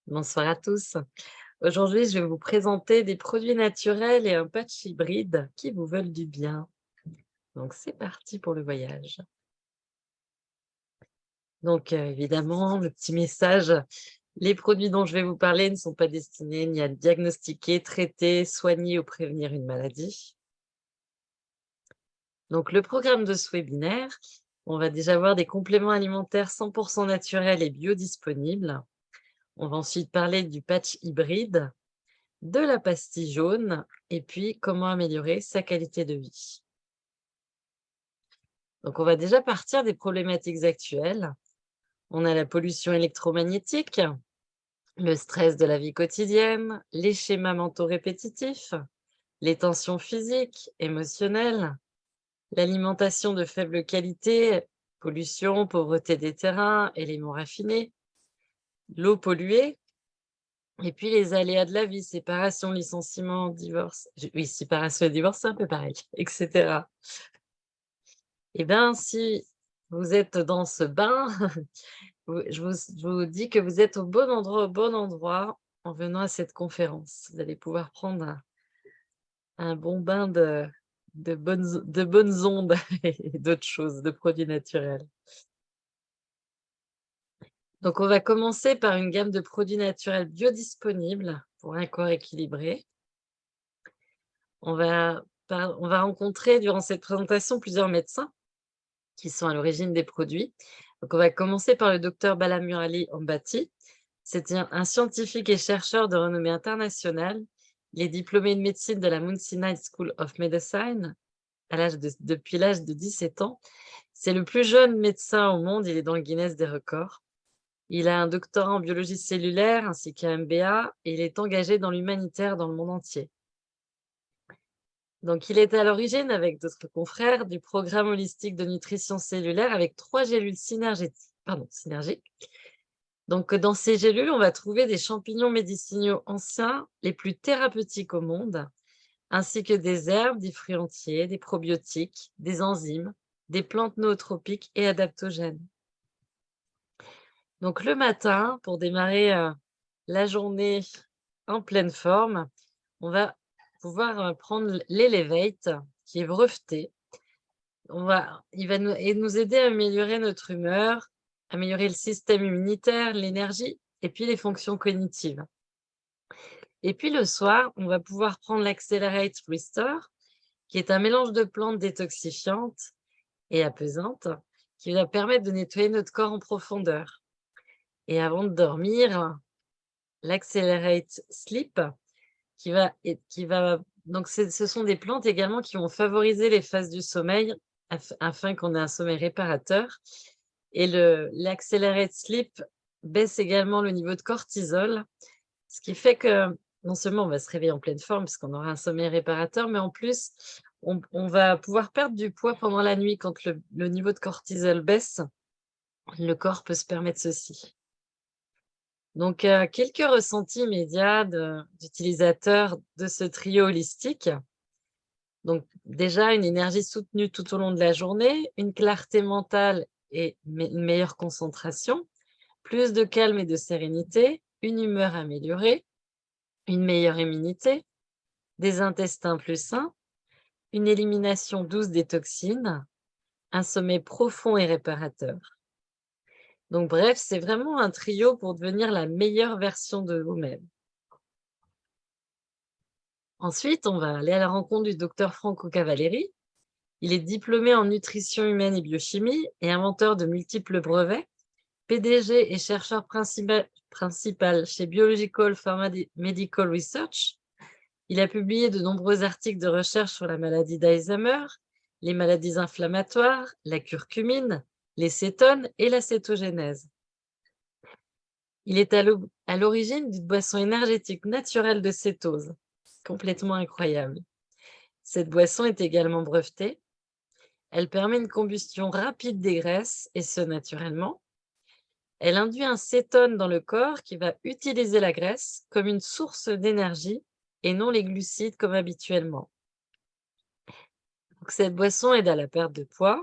Bonsoir à tous. Aujourd'hui, je vais vous présenter des produits naturels et un patch hybride qui vous veulent du bien. Donc, c'est parti pour le voyage. Donc, évidemment, le petit message, les produits dont je vais vous parler ne sont pas destinés ni à diagnostiquer, traiter, soigner ou prévenir une maladie. Donc, le programme de ce webinaire, on va déjà voir des compléments alimentaires 100% naturels et biodisponibles. On va ensuite parler du patch hybride, de la pastille jaune et puis comment améliorer sa qualité de vie. Donc, on va déjà partir des problématiques actuelles. On a la pollution électromagnétique, le stress de la vie quotidienne, les schémas mentaux répétitifs, les tensions physiques, émotionnelles, l'alimentation de faible qualité, pollution, pauvreté des terrains, éléments raffinés, l'eau polluée, et puis les aléas de la vie, séparation, licenciement, divorce. Oui, séparation et divorce, c'est un peu pareil, etc. Eh bien, si vous êtes dans ce bain, je vous dis que vous êtes au bon endroit, au bon endroit en venant à cette conférence. Vous allez pouvoir prendre un bon bain de bonnes ondes et d'autres choses, de produits naturels. Donc, on va commencer par une gamme de produits naturels biodisponibles pour un corps équilibré. On va rencontrer durant cette présentation plusieurs médecins qui sont à l'origine des produits. Donc, on va commencer par le docteur Balamurali Ambati. C'est un scientifique et chercheur de renommée internationale. Il est diplômé de médecine de la Mount Sinai School of Medicine depuis l'âge de 17 ans. C'est le plus jeune médecin au monde, il est dans le Guinness des records. Il a un doctorat en biologie cellulaire ainsi qu'un MBA et il est engagé dans l'humanitaire dans le monde entier. Donc, il est à l'origine, avec d'autres confrères, du programme holistique de nutrition cellulaire avec 3 gélules synergiques. Donc, dans ces gélules, on va trouver des champignons médicinaux anciens, les plus thérapeutiques au monde, ainsi que des herbes, des fruits entiers, des probiotiques, des enzymes, des plantes nootropiques et adaptogènes. Donc, le matin, pour démarrer la journée en pleine forme, on va pouvoir prendre l'Elevate, qui est breveté. Il va nous aider à améliorer notre humeur, améliorer le système immunitaire, l'énergie et puis les fonctions cognitives. Et puis le soir, on va pouvoir prendre l'Accelerate Restore, qui est un mélange de plantes détoxifiantes et apaisantes, qui va permettre de nettoyer notre corps en profondeur. Et avant de dormir, l'Accelerate Sleep, donc ce sont des plantes également qui vont favoriser les phases du sommeil afin qu'on ait un sommeil réparateur. Et l'Accelerate Sleep baisse également le niveau de cortisol, ce qui fait que non seulement on va se réveiller en pleine forme puisqu'on aura un sommeil réparateur, mais en plus, on va pouvoir perdre du poids pendant la nuit quand le niveau de cortisol baisse. Le corps peut se permettre ceci. Donc, quelques ressentis immédiats d'utilisateurs de ce trio holistique. Donc, déjà, une énergie soutenue tout au long de la journée, une clarté mentale et une meilleure concentration, plus de calme et de sérénité, une humeur améliorée, une meilleure immunité, des intestins plus sains, une élimination douce des toxines, un sommeil profond et réparateur. Donc bref, c'est vraiment un trio pour devenir la meilleure version de vous-même. Ensuite, on va aller à la rencontre du docteur Franco Cavalleri. Il est diplômé en nutrition humaine et biochimie et inventeur de multiples brevets, PDG et chercheur principal chez Biological Medical Research. Il a publié de nombreux articles de recherche sur la maladie d'Alzheimer, les maladies inflammatoires, la curcumine, les cétones et la cétogénèse. Il est à l'origine d'une boisson énergétique naturelle de cétose, complètement incroyable. Cette boisson est également brevetée. Elle permet une combustion rapide des graisses, et ce naturellement. Elle induit un cétone dans le corps qui va utiliser la graisse comme une source d'énergie et non les glucides comme habituellement. Donc, cette boisson aide à la perte de poids.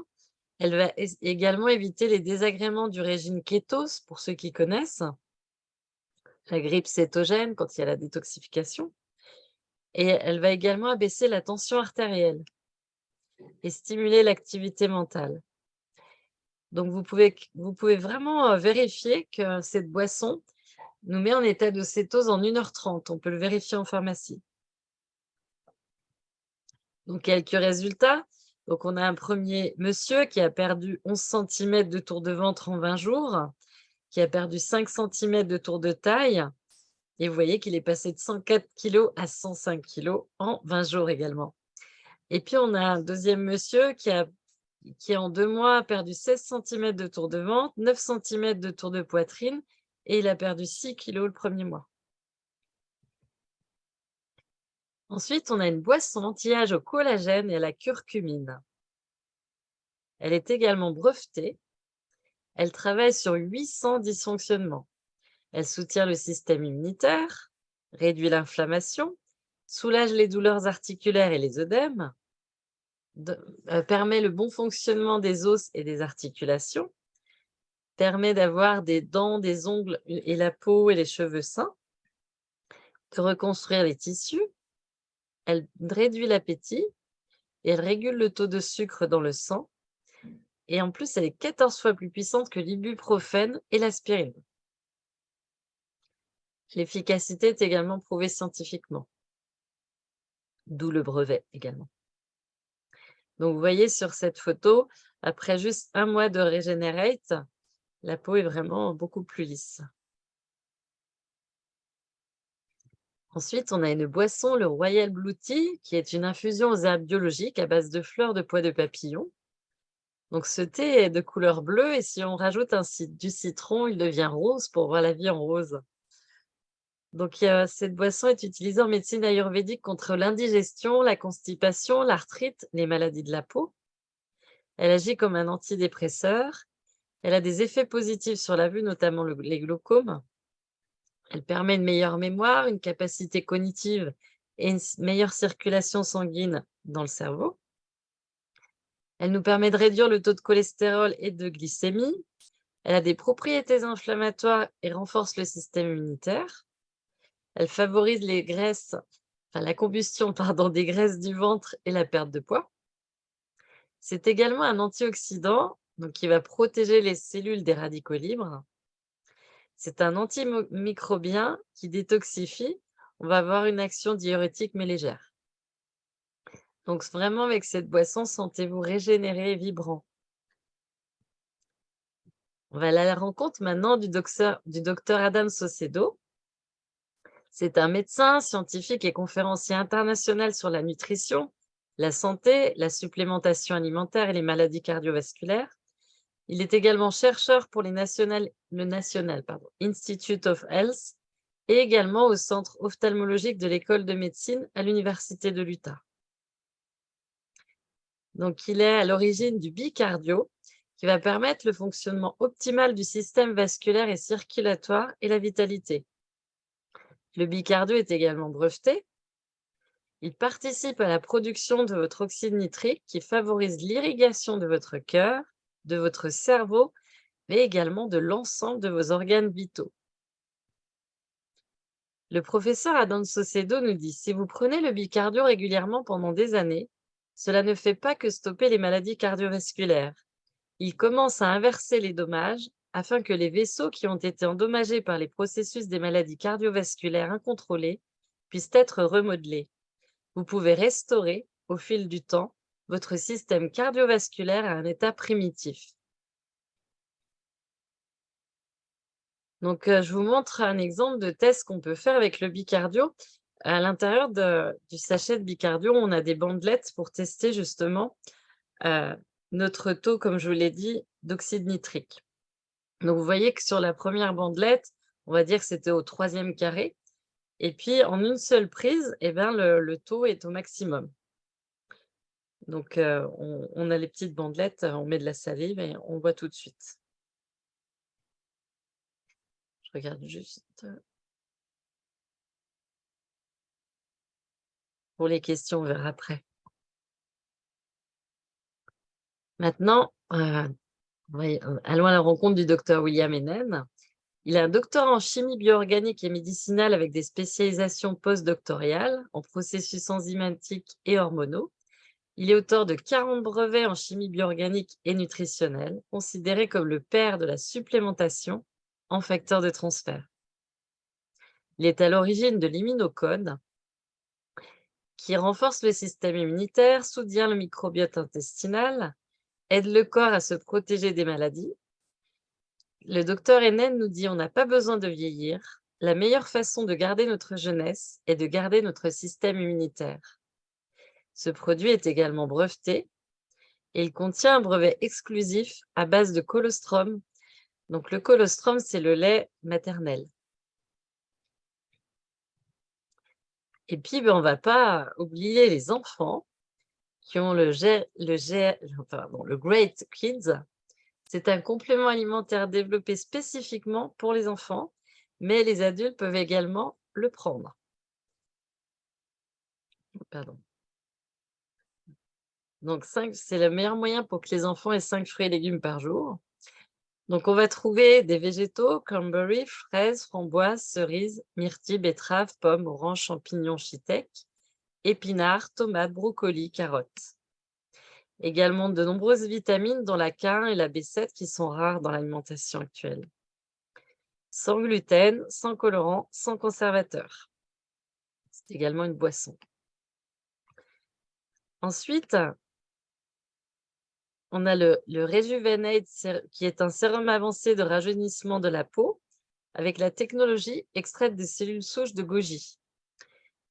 Elle va également éviter les désagréments du régime kétose, pour ceux qui connaissent. la grippe cétogène quand il y a la détoxification. Et elle va également abaisser la tension artérielle et stimuler l'activité mentale. Donc vous pouvez vraiment, vérifier que cette boisson nous met en état de cétose en 1 h 30. On peut le vérifier en pharmacie. Donc quelques résultats. Donc on a un premier monsieur qui a perdu 11 centimètres de tour de ventre en 20 jours, qui a perdu 5 centimètres de tour de taille et vous voyez qu'il est passé de 104 kilos à 105 kilos en 20 jours également. Et puis on a un deuxième monsieur qui en 2 mois a perdu 16 centimètres de tour de ventre, 9 centimètres de tour de poitrine et il a perdu 6 kilos le premier mois. Ensuite, on a une boisson anti-âge au collagène et à la curcumine. Elle est également brevetée. Elle travaille sur 800 dysfonctionnements. Elle soutient le système immunitaire, réduit l'inflammation, soulage les douleurs articulaires et les œdèmes, permet le bon fonctionnement des os et des articulations, permet d'avoir des dents, des ongles et la peau et les cheveux sains, de reconstruire les tissus. Elle réduit l'appétit et elle régule le taux de sucre dans le sang. Et en plus, elle est 14 fois plus puissante que l'ibuprofène et l'aspirine. L'efficacité est également prouvée scientifiquement, d'où le brevet également. Donc, vous voyez sur cette photo, après juste 1 mois de Regenerate, la peau est vraiment beaucoup plus lisse. Ensuite, on a une boisson, le Royal Blue Tea, qui est une infusion aux herbes biologiques à base de fleurs de pois de papillon. Donc, ce thé est de couleur bleue et si on rajoute du citron, il devient rose pour voir la vie en rose. Donc, cette boisson est utilisée en médecine ayurvédique contre l'indigestion, la constipation, l'arthrite, les maladies de la peau. Elle agit comme un antidépresseur. Elle a des effets positifs sur la vue, notamment les glaucomes. Elle permet une meilleure mémoire, une capacité cognitive et une meilleure circulation sanguine dans le cerveau. Elle nous permet de réduire le taux de cholestérol et de glycémie. Elle a des propriétés inflammatoires et renforce le système immunitaire. Elle favorise la combustion des graisses du ventre et la perte de poids. C'est également un antioxydant donc qui va protéger les cellules des radicaux libres. C'est un antimicrobien qui détoxifie. On va avoir une action diurétique mais légère. Donc vraiment avec cette boisson, sentez-vous régénéré et vibrant. On va aller à la rencontre maintenant du docteur Adam Saucedo. C'est un médecin, scientifique et conférencier international sur la nutrition, la santé, la supplémentation alimentaire et les maladies cardiovasculaires. Il est également chercheur pour le National Institute of Health et également au centre ophtalmologique de l'école de médecine à l'université de l'Utah. Donc, il est à l'origine du bicardio qui va permettre le fonctionnement optimal du système vasculaire et circulatoire et la vitalité. Le bicardio est également breveté. Il participe à la production de votre oxyde nitrique qui favorise l'irrigation de votre cœur, de votre cerveau, mais également de l'ensemble de vos organes vitaux. Le professeur Adam Saucedo nous dit, si vous prenez le bicardio régulièrement pendant des années, cela ne fait pas que stopper les maladies cardiovasculaires. Il commence à inverser les dommages afin que les vaisseaux qui ont été endommagés par les processus des maladies cardiovasculaires incontrôlées puissent être remodelés. Vous pouvez restaurer, au fil du temps, votre système cardiovasculaire à un état primitif. Donc, je vous montre un exemple de test qu'on peut faire avec le bicardio. À l'intérieur du sachet de bicardio, on a des bandelettes pour tester justement notre taux, comme je vous l'ai dit, d'oxyde nitrique. Donc, vous voyez que sur la première bandelette, on va dire que c'était au 3e carré. Et puis, en une seule prise, le taux est au maximum. Donc, on a les petites bandelettes, on met de la salive et on voit tout de suite. Je regarde juste. Pour les questions, on verra après. Maintenant, allons à la rencontre du docteur William Hennen. Il est un doctorat en chimie bioorganique et médicinale avec des spécialisations postdoctorales en processus enzymatiques et hormonaux. Il est auteur de 40 brevets en chimie bioorganique et nutritionnelle, considéré comme le père de la supplémentation en facteurs de transfert. Il est à l'origine de l'immunocode, qui renforce le système immunitaire, soutient le microbiote intestinal, aide le corps à se protéger des maladies. Le docteur Hennen nous dit: on n'a pas besoin de vieillir. La meilleure façon de garder notre jeunesse est de garder notre système immunitaire. Ce produit est également breveté et il contient un brevet exclusif à base de colostrum. Donc le colostrum, c'est le lait maternel. Et puis, on ne va pas oublier les enfants qui ont le Great Kids. C'est un complément alimentaire développé spécifiquement pour les enfants, mais les adultes peuvent également le prendre. Pardon. Donc, c'est le meilleur moyen pour que les enfants aient 5 fruits et légumes par jour. Donc, on va trouver des végétaux, cranberry, fraises, framboises, cerises, myrtilles, betteraves, pommes, oranges, champignons, shiitake, épinards, tomates, brocolis, carottes. Également de nombreuses vitamines dont la K1 et la B7 qui sont rares dans l'alimentation actuelle. Sans gluten, sans colorant, sans conservateur. C'est également une boisson. Ensuite, on a le Rejuvenate, qui est un sérum avancé de rajeunissement de la peau avec la technologie extraite des cellules souches de goji.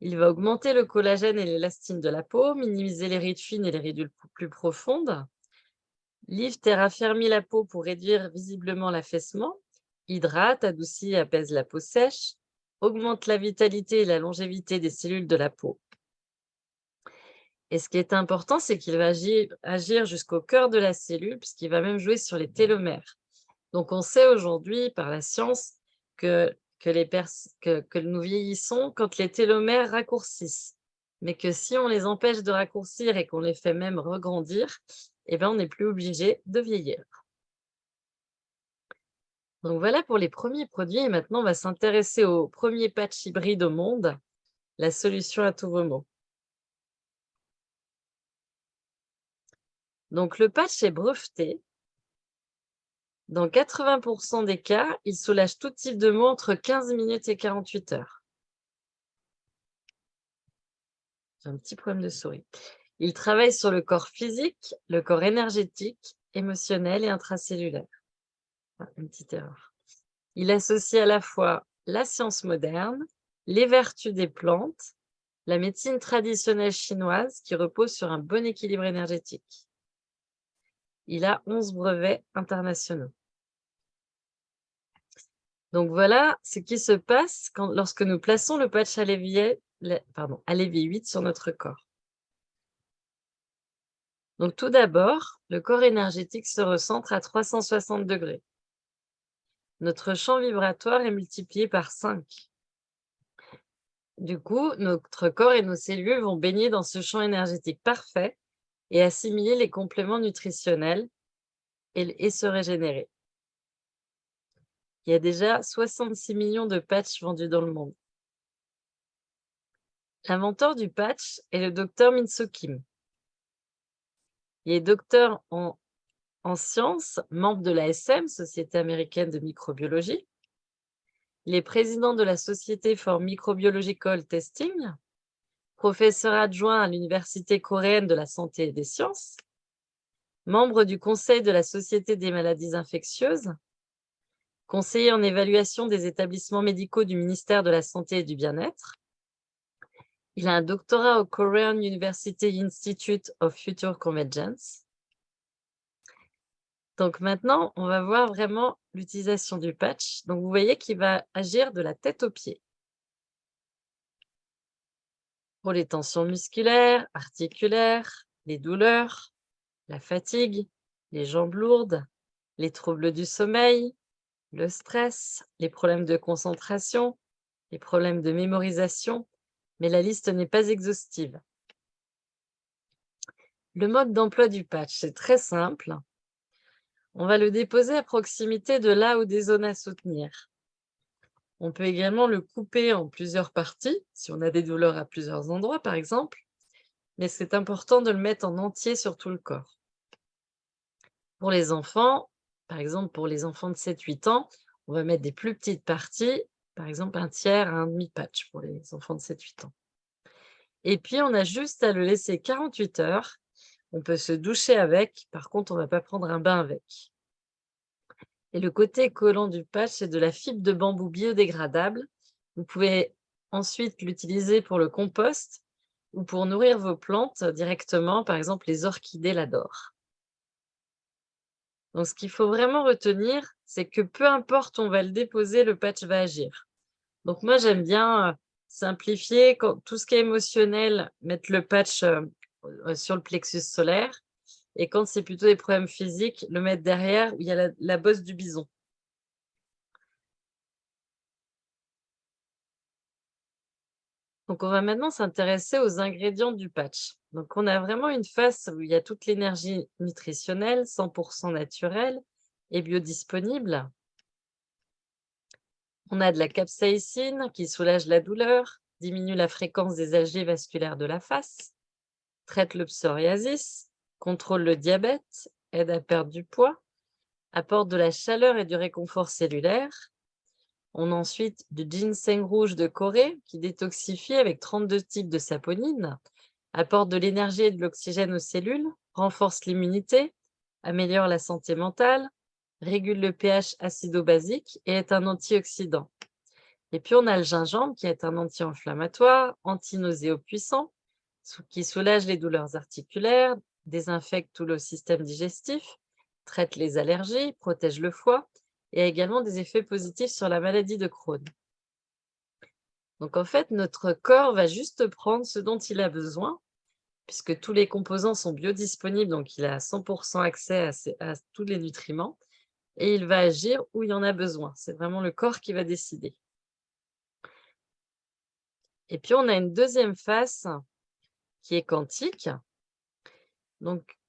Il va augmenter le collagène et l'élastine de la peau, minimiser les rides fines et les ridules plus profondes. L'Ifter raffermit la peau pour réduire visiblement l'affaissement, hydrate, adoucit et apaise la peau sèche, augmente la vitalité et la longévité des cellules de la peau. Et ce qui est important, c'est qu'il va agir jusqu'au cœur de la cellule, puisqu'il va même jouer sur les télomères. Donc, on sait aujourd'hui, par la science, que nous vieillissons quand les télomères raccourcissent. Mais que si on les empêche de raccourcir et qu'on les fait même regrandir, eh bien, on n'est plus obligé de vieillir. Donc, voilà pour les premiers produits. Et maintenant, on va s'intéresser au premier patch hybride au monde, la solution à tous vos maux. Donc, le patch est breveté. Dans 80% des cas, il soulage tout type de maux entre 15 minutes et 48 heures. J'ai un petit problème de souris. Il travaille sur le corps physique, le corps énergétique, émotionnel et intracellulaire. Une petite erreur. Il associe à la fois la science moderne, les vertus des plantes, la médecine traditionnelle chinoise qui repose sur un bon équilibre énergétique. Il a 11 brevets internationaux. Donc voilà ce qui se passe lorsque nous plaçons le patch à l'évier 8 sur notre corps. Donc tout d'abord, le corps énergétique se recentre à 360 degrés. Notre champ vibratoire est multiplié par 5. Du coup, notre corps et nos cellules vont baigner dans ce champ énergétique parfait et assimiler les compléments nutritionnels et se régénérer. Il y a déjà 66 millions de patchs vendus dans le monde. L'inventeur du patch est le docteur Min-Soo Kim. Il est docteur en sciences, membre de l'ASM, Société américaine de microbiologie. Il est président de la Société for Microbiological Testing, professeur adjoint à l'Université coréenne de la santé et des sciences, membre du conseil de la Société des maladies infectieuses, conseiller en évaluation des établissements médicaux du ministère de la Santé et du Bien-être. Il a un doctorat au Korean University Institute of Future Convergence. Donc maintenant, on va voir vraiment l'utilisation du patch. Donc vous voyez qu'il va agir de la tête aux pieds. Pour les tensions musculaires, articulaires, les douleurs, la fatigue, les jambes lourdes, les troubles du sommeil, le stress, les problèmes de concentration, les problèmes de mémorisation, mais la liste n'est pas exhaustive. Le mode d'emploi du patch, c'est très simple. On va le déposer à proximité de là où des zones à soutenir. On peut également le couper en plusieurs parties, si on a des douleurs à plusieurs endroits, par exemple, mais c'est important de le mettre en entier sur tout le corps. Pour les enfants, par exemple pour les enfants de 7-8 ans, on va mettre des plus petites parties, par exemple un tiers à un demi-patch pour les enfants de 7-8 ans. Et puis on a juste à le laisser 48 heures. On peut se doucher avec, par contre on ne va pas prendre un bain avec. Et le côté collant du patch, c'est de la fibre de bambou biodégradable. Vous pouvez ensuite l'utiliser pour le compost ou pour nourrir vos plantes directement, par exemple les orchidées l'adorent. Donc ce qu'il faut vraiment retenir, c'est que peu importe où on va le déposer, le patch va agir. Donc moi j'aime bien simplifier, tout ce qui est émotionnel, mettre le patch sur le plexus solaire, et quand c'est plutôt des problèmes physiques, le mettre derrière où il y a la bosse du bison. Donc on va maintenant s'intéresser aux ingrédients du patch. Donc on a vraiment une face où il y a toute l'énergie nutritionnelle, 100% naturelle et biodisponible. On a de la capsaïcine qui soulage la douleur, diminue la fréquence des algées vasculaires de la face, traite le psoriasis, contrôle le diabète, aide à perdre du poids, apporte de la chaleur et du réconfort cellulaire. On a ensuite du ginseng rouge de Corée qui détoxifie avec 32 types de saponine, apporte de l'énergie et de l'oxygène aux cellules, renforce l'immunité, améliore la santé mentale, régule le pH acido-basique et est un antioxydant. Et puis on a le gingembre qui est un anti-inflammatoire, anti-nauséeux puissant, qui soulage les douleurs articulaires, désinfecte tout le système digestif, traite les allergies, protège le foie et a également des effets positifs sur la maladie de Crohn. Donc en fait, notre corps va juste prendre ce dont il a besoin, puisque tous les composants sont biodisponibles, donc il a 100% accès à tous les nutriments, et il va agir où il en a besoin. C'est vraiment le corps qui va décider. Et puis on a une deuxième face qui est quantique. Donc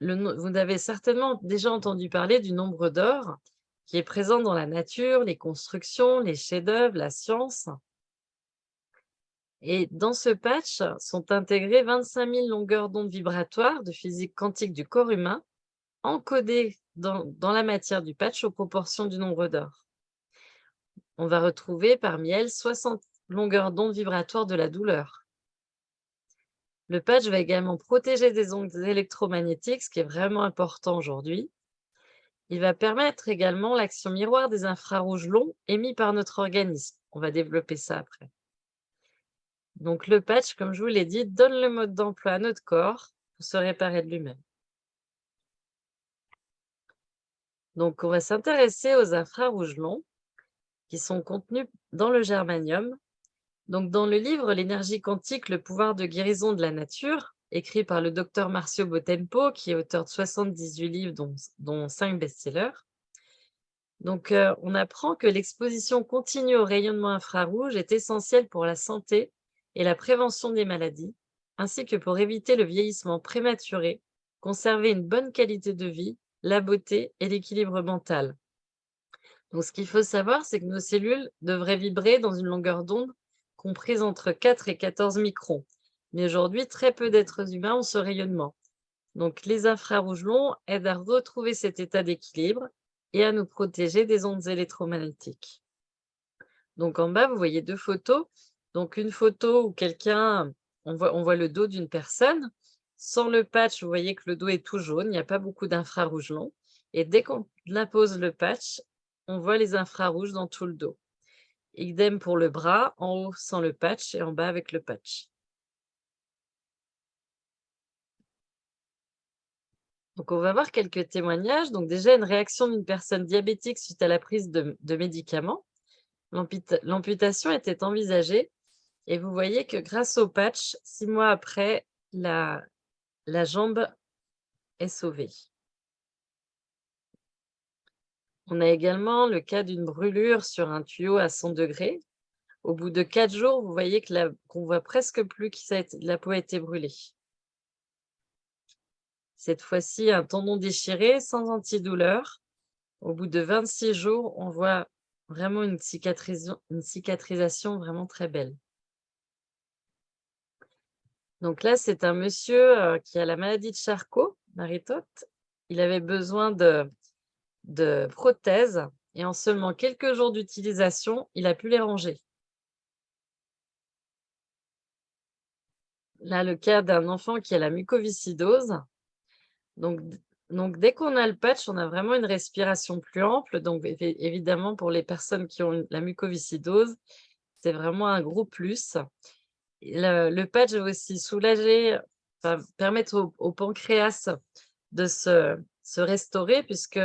vous avez certainement déjà entendu parler du nombre d'or qui est présent dans la nature, les constructions, les chefs-d'œuvre, la science. Et dans ce patch sont intégrées 25 000 longueurs d'onde vibratoires de physique quantique du corps humain, encodées dans la matière du patch aux proportions du nombre d'or. On va retrouver parmi elles 60 longueurs d'onde vibratoires de la douleur. Le patch va également protéger des ondes électromagnétiques, ce qui est vraiment important aujourd'hui. Il va permettre également l'action miroir des infrarouges longs émis par notre organisme. On va développer ça après. Donc le patch, comme je vous l'ai dit, donne le mode d'emploi à notre corps pour se réparer de lui-même. Donc on va s'intéresser aux infrarouges longs qui sont contenus dans le germanium. Donc dans le livre L'énergie quantique, le pouvoir de guérison de la nature, écrit par le docteur Marcio Botempo, qui est auteur de 78 livres, dont 5 best-sellers. Donc, on apprend que l'exposition continue au rayonnement infrarouge est essentielle pour la santé et la prévention des maladies, ainsi que pour éviter le vieillissement prématuré, conserver une bonne qualité de vie, la beauté et l'équilibre mental. Donc, ce qu'il faut savoir, c'est que nos cellules devraient vibrer dans une longueur d'onde comprise entre 4 et 14 microns. Mais aujourd'hui, très peu d'êtres humains ont ce rayonnement. Donc, les infrarouges longs aident à retrouver cet état d'équilibre et à nous protéger des ondes électromagnétiques. Donc, en bas, vous voyez 2 photos. Donc, une photo où on voit le dos d'une personne. Sans le patch, vous voyez que le dos est tout jaune, il n'y a pas beaucoup d'infrarouges longs. Et dès qu'on impose le patch, on voit les infrarouges dans tout le dos. Idem pour le bras, en haut sans le patch et en bas avec le patch. Donc, on va voir quelques témoignages. Donc, déjà, une réaction d'une personne diabétique suite à la prise de médicaments. L'amputation était envisagée et vous voyez que grâce au patch, 6 mois après, la jambe est sauvée. On a également le cas d'une brûlure sur un tuyau à 100 degrés. Au bout de 4 jours, vous voyez qu'on voit presque plus que la peau a été brûlée. Cette fois-ci, un tendon déchiré sans antidouleur. Au bout de 26 jours, on voit vraiment une cicatrisation vraiment très belle. Donc là, c'est un monsieur, qui a la maladie de Charcot, Marie-Taupe. Il avait besoin de prothèses et en seulement quelques jours d'utilisation, il a pu les ranger. Là, le cas d'un enfant qui a la mucoviscidose. Donc d donc dès qu'on a le patch, on a vraiment une respiration plus ample. Donc évidemment, pour les personnes qui ont la mucoviscidose, c'est vraiment un gros plus. Et le patch va aussi soulager, enfin permettre au pancréas de se restaurer puisque,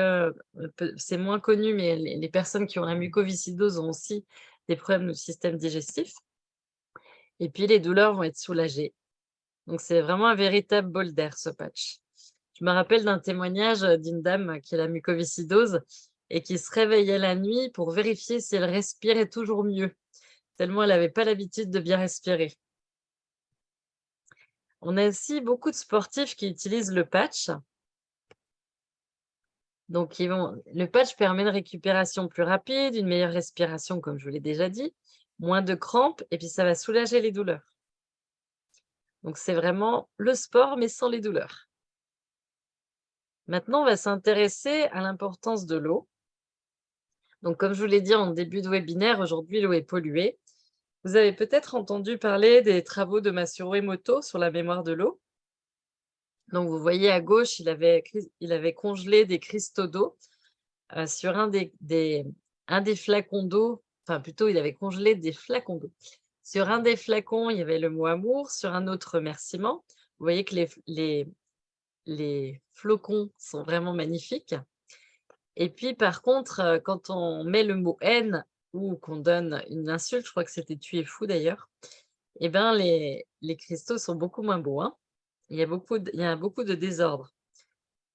c'est moins connu, mais les personnes qui ont la mucoviscidose ont aussi des problèmes du système digestif et puis les douleurs vont être soulagées. Donc c'est vraiment un véritable bol d'air ce patch. Je me rappelle d'un témoignage, d'une dame qui a la mucoviscidose et qui se réveillait la nuit pour vérifier si elle respirait toujours mieux, tellement elle n'avait pas l'habitude de bien respirer. On a aussi beaucoup de sportifs qui utilisent le patch. Donc le patch permet une récupération plus rapide, une meilleure respiration comme je vous l'ai déjà dit, moins de crampes et puis ça va soulager les douleurs. Donc c'est vraiment le sport mais sans les douleurs. Maintenant, on va s'intéresser à l'importance de l'eau. Donc comme je vous l'ai dit en début de webinaire, aujourd'hui l'eau est polluée. Vous avez peut-être entendu parler des travaux de Masaru Emoto sur la mémoire de l'eau. Donc vous voyez à gauche, il avait congelé des cristaux d'eau sur un des flacons d'eau, enfin plutôt il avait congelé des flacons d'eau. Sur un des flacons, il y avait le mot amour, sur un autre remerciement. Vous voyez que les flocons sont vraiment magnifiques. Et puis par contre, quand on met le mot haine ou qu'on donne une insulte, je crois que c'était tu es fou d'ailleurs, eh ben les cristaux sont beaucoup moins beaux, hein. Il y a beaucoup de désordre.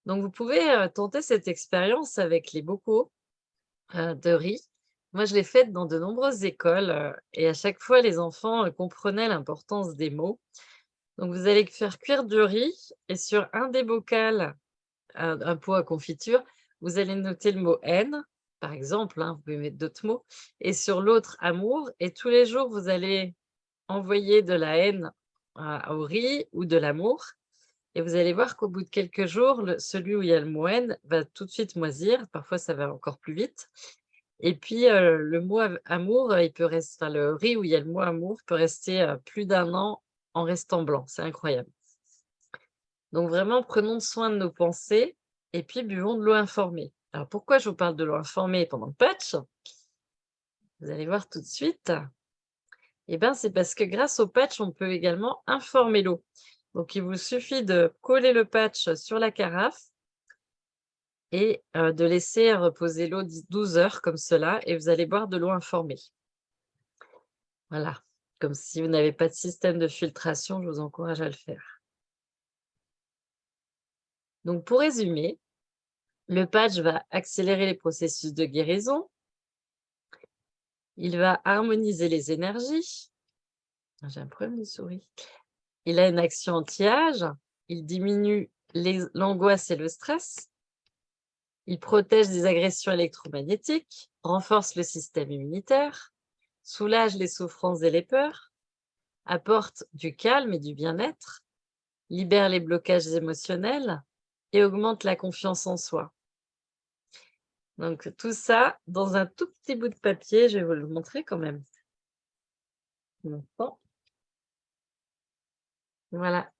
Donc vous pouvez, tenter cette expérience avec les bocaux, de riz. Moi, je l'ai faite dans de nombreuses écoles, et à chaque fois, les enfants, comprenaient l'importance des mots. Donc vous allez faire cuire du riz et sur un des bocals, un pot à confiture, vous allez noter le mot haine, par exemple, hein, vous pouvez mettre d'autres mots, et sur l'autre amour, et tous les jours, vous allez envoyer de la haine au riz ou de l'amour, et vous allez voir qu'au bout de quelques jours, celui où il y a le mot haine va tout de suite moisir, parfois ça va encore plus vite, et puis le mot amour, il peut rester, enfin, le riz où il y a le mot amour peut rester plus d'un an en restant blanc, c'est incroyable. Donc vraiment, prenons soin de nos pensées et puis buvons de l'eau informée. Alors pourquoi je vous parle de l'eau informée pendant le patch? Vous allez voir tout de suite. Eh bien, c'est parce que grâce au patch, on peut également informer l'eau. Donc il vous suffit de coller le patch sur la carafe et de laisser reposer l'eau 12 heures comme cela et vous allez boire de l'eau informée. Voilà, comme si vous n'avez pas de système de filtration, je vous encourage à le faire. Donc pour résumer, le patch va accélérer les processus de guérison, il va harmoniser les énergies. Ah, j'ai un problème de souris. Il a une action anti-âge, il diminue l'angoisse et le stress, il protège des agressions électromagnétiques, renforce le système immunitaire, soulage les souffrances et les peurs, apporte du calme et du bien-être, libère les blocages émotionnels et augmente la confiance en soi. Donc tout ça dans un tout petit bout de papier, je vais vous le montrer quand même. Bon, voilà.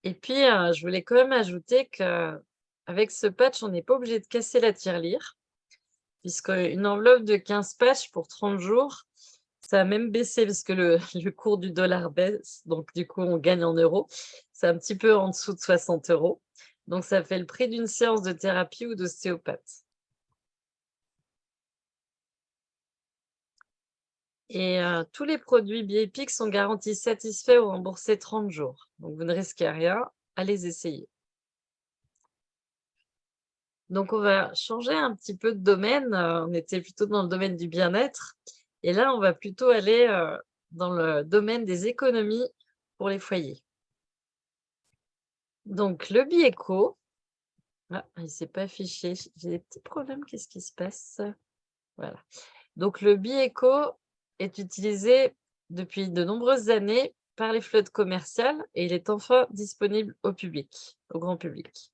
Et puis, je voulais quand même ajouter qu'avec ce patch, on n'est pas obligé de casser la tirelire, puisqu'une enveloppe de 15 patchs pour 30 jours, ça a même baissé parce que le le cours du dollar baisse, donc du coup, on gagne en euros. C'est un petit peu en dessous de 60 €. Donc ça fait le prix d'une séance de thérapie ou d'ostéopathe. Et tous les produits Bioepic sont garantis satisfaits ou remboursés 30 jours. Donc vous ne risquez rien à les essayer. Donc on va changer un petit peu de domaine, on était plutôt dans le domaine du bien-être et là on va plutôt aller, dans le domaine des économies pour les foyers. Donc le Bieco, Ah, il ne s'est pas affiché. J'ai des petits problèmes. Qu'est-ce qui se passe? Voilà. Donc le Bieco est utilisé depuis de nombreuses années par les flottes commerciales et il est enfin disponible au public, au grand public.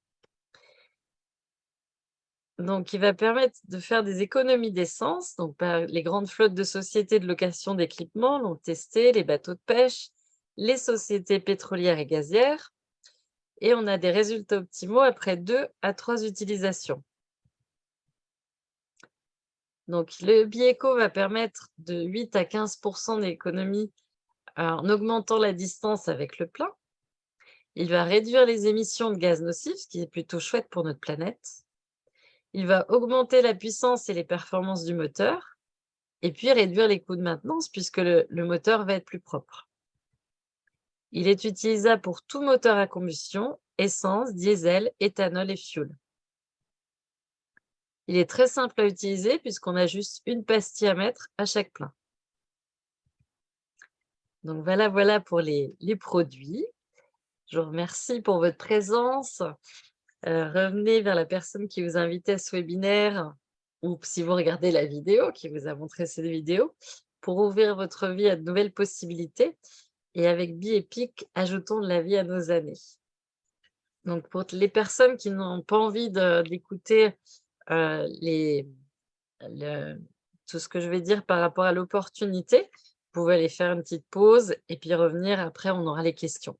Donc il va permettre de faire des économies d'essence. Donc les grandes flottes de sociétés de location d'équipements l'ont testé, les bateaux de pêche, les sociétés pétrolières et gazières, et on a des résultats optimaux après 2 à 3 utilisations. Donc le Bieco va permettre de 8 à 15 d'économie en augmentant la distance avec le plein. Il va réduire les émissions de gaz nocifs, ce qui est plutôt chouette pour notre planète. Il va augmenter la puissance et les performances du moteur et puis réduire les coûts de maintenance puisque le moteur va être plus propre. Il est utilisable pour tout moteur à combustion, essence, diesel, éthanol et fioul. Il est très simple à utiliser puisqu'on a juste une pastille à mettre à chaque plein. Donc voilà pour les produits. Je vous remercie pour votre présence. Revenez vers la personne qui vous a invité à ce webinaire ou si vous regardez la vidéo qui vous a montré cette vidéo pour ouvrir votre vie à de nouvelles possibilités. Et avec BiEpic, ajoutons de la vie à nos années. Donc pour les personnes qui n'ont pas envie d'écouter tout ce que je vais dire par rapport à l'opportunité, vous pouvez aller faire une petite pause et puis revenir. Après, on aura les questions.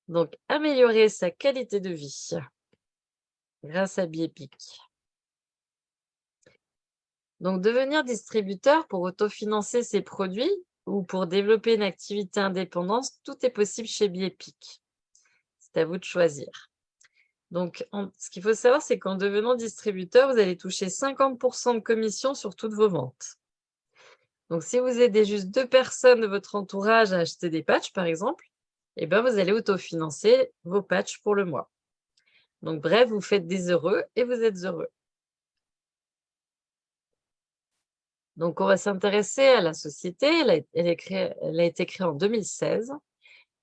Donc, améliorer sa qualité de vie grâce à BiEpic. Donc, devenir distributeur pour autofinancer ses produits ou pour développer une activité indépendante, tout est possible chez BiEpic. C'est à vous de choisir. Donc, ce qu'il faut savoir, c'est qu'en devenant distributeur, vous allez toucher 50 de commission sur toutes vos ventes. Donc, si vous aidez juste 2 personnes de votre entourage à acheter des patchs, par exemple, eh ben, vous allez autofinancer vos patchs pour le mois. Donc, bref, vous faites des heureux et vous êtes heureux. Donc, on va s'intéresser à la société. Elle a été créée en 2016.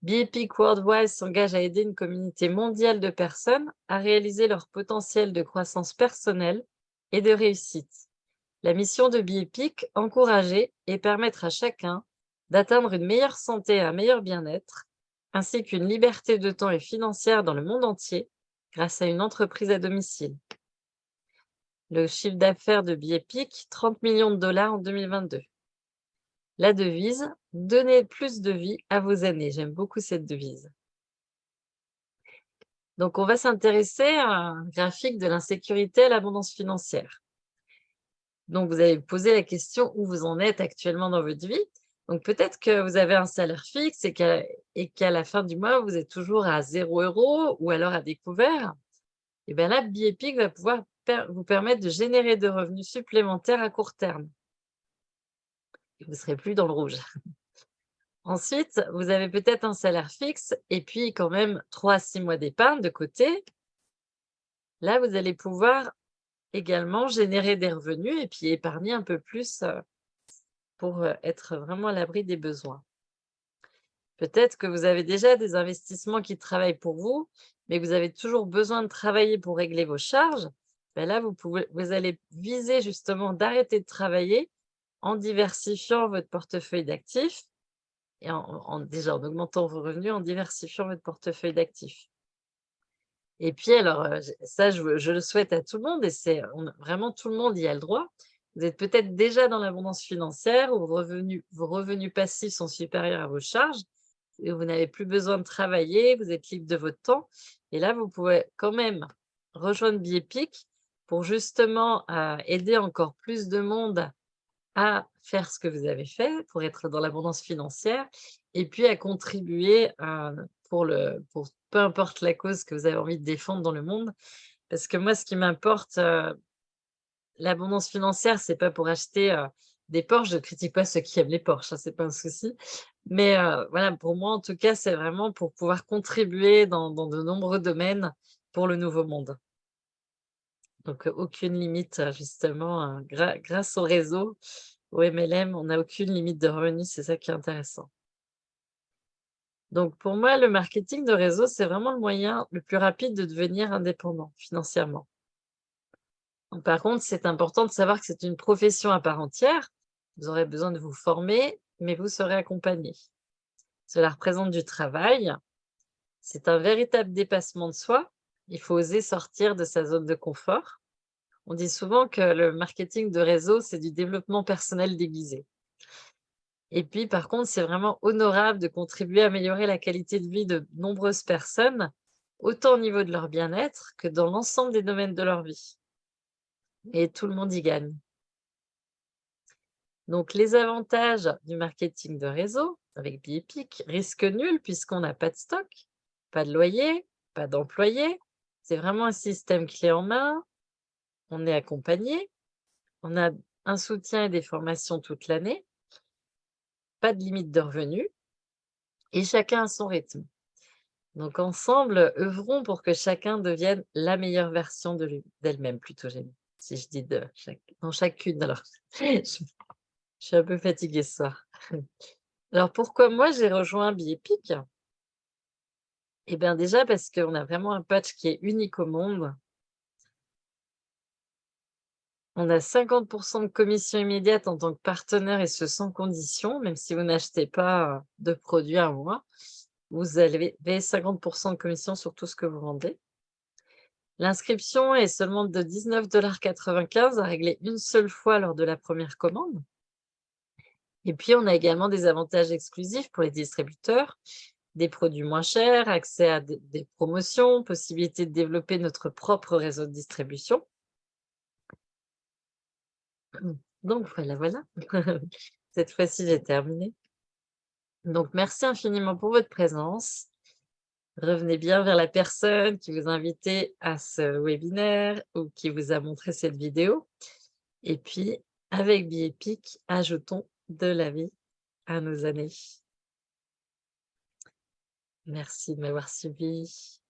BiEpic Worldwide s'engage à aider une communauté mondiale de personnes à réaliser leur potentiel de croissance personnelle et de réussite. La mission de BiEpic, encourager et permettre à chacun d'atteindre une meilleure santé et un meilleur bien-être, ainsi qu'une liberté de temps et financière dans le monde entier grâce à une entreprise à domicile. Le chiffre d'affaires de BiEpic, 30 millions de dollars en 2022. La devise, donnez plus de vie à vos années. J'aime beaucoup cette devise. Donc, on va s'intéresser à un graphique de l'insécurité à l'abondance financière. Donc, vous allez vous poser la question où vous en êtes actuellement dans votre vie. Donc, peut-être que vous avez un salaire fixe et qu'à la fin du mois, vous êtes toujours à 0 € ou alors à découvert. Et bien là, BiEpic va pouvoir vous permettre de générer de revenus supplémentaires à court terme. Vous ne serez plus dans le rouge. Ensuite, vous avez peut-être un salaire fixe et puis quand même 3 à 6 mois d'épargne de côté. Là, vous allez pouvoir également générer des revenus et puis épargner un peu plus pour être vraiment à l'abri des besoins. Peut-être que vous avez déjà des investissements qui travaillent pour vous, mais vous avez toujours besoin de travailler pour régler vos charges. Ben là, vous allez viser justement d'arrêter de travailler en diversifiant votre portefeuille d'actifs et déjà en augmentant vos revenus, en diversifiant votre portefeuille d'actifs. Et puis alors, ça je le souhaite à tout le monde et vraiment tout le monde y a le droit. Vous êtes peut-être déjà dans l'abondance financière où vos revenus passifs sont supérieurs à vos charges et vous n'avez plus besoin de travailler, vous êtes libre de votre temps et là, vous pouvez quand même rejoindre BiEpic pour justement, aider encore plus de monde à faire ce que vous avez fait, pour être dans l'abondance financière et puis à contribuer, pour peu importe la cause que vous avez envie de défendre dans le monde. Parce que moi, ce qui m'importe, l'abondance financière, c'est pas pour acheter, des Porsche. Je critique pas ceux qui aiment les Porsche, hein, c'est pas un souci. Mais, voilà, pour moi, en tout cas, c'est vraiment pour pouvoir contribuer dans de nombreux domaines pour le nouveau monde. Donc, aucune limite, justement, grâce au réseau, au MLM, on n'a aucune limite de revenus, c'est ça qui est intéressant. Donc pour moi, le marketing de réseau, c'est vraiment le moyen le plus rapide de devenir indépendant financièrement. Par contre, c'est important de savoir que c'est une profession à part entière. Vous aurez besoin de vous former, mais vous serez accompagné. Cela représente du travail, c'est un véritable dépassement de soi. Il faut oser sortir de sa zone de confort. On dit souvent que le marketing de réseau, c'est du développement personnel déguisé. Et puis, par contre, c'est vraiment honorable de contribuer à améliorer la qualité de vie de nombreuses personnes, autant au niveau de leur bien-être que dans l'ensemble des domaines de leur vie. Et tout le monde y gagne. Donc, les avantages du marketing de réseau avec Biepic, risque nul puisqu'on n'a pas de stock, pas de loyer, pas d'employés. C'est vraiment un système clé en main. On est accompagné. On a un soutien et des formations toute l'année. Pas de limite de revenus et chacun à son rythme. Donc ensemble, œuvrons pour que chacun devienne la meilleure version de lui d'elle-même plutôt, j'ai mis. Si je dis de chaque non, chacune alors. Je suis un peu fatiguée ce soir. Alors pourquoi moi j'ai rejoint Biepic? Eh bien déjà parce qu'on a vraiment un patch qui est unique au monde. On a 50 de commission immédiate en tant que partenaire et ce sans condition, même si vous n'achetez pas de produits à moi, vous avez 50 de commission sur tout ce que vous vendez. L'inscription est seulement de 19,95 $ à régler une seule fois lors de la première commande. Et puis, on a également des avantages exclusifs pour les distributeurs, des produits moins chers, accès à des promotions, possibilité de développer notre propre réseau de distribution. Donc voilà, voilà. Cette fois-ci, j'ai terminé. Donc merci infiniment pour votre présence. Revenez bien vers la personne qui vous a invité à ce webinaire ou qui vous a montré cette vidéo. Et puis, avec Biepic, ajoutons de la vie à nos années. Merci de m'avoir suivi.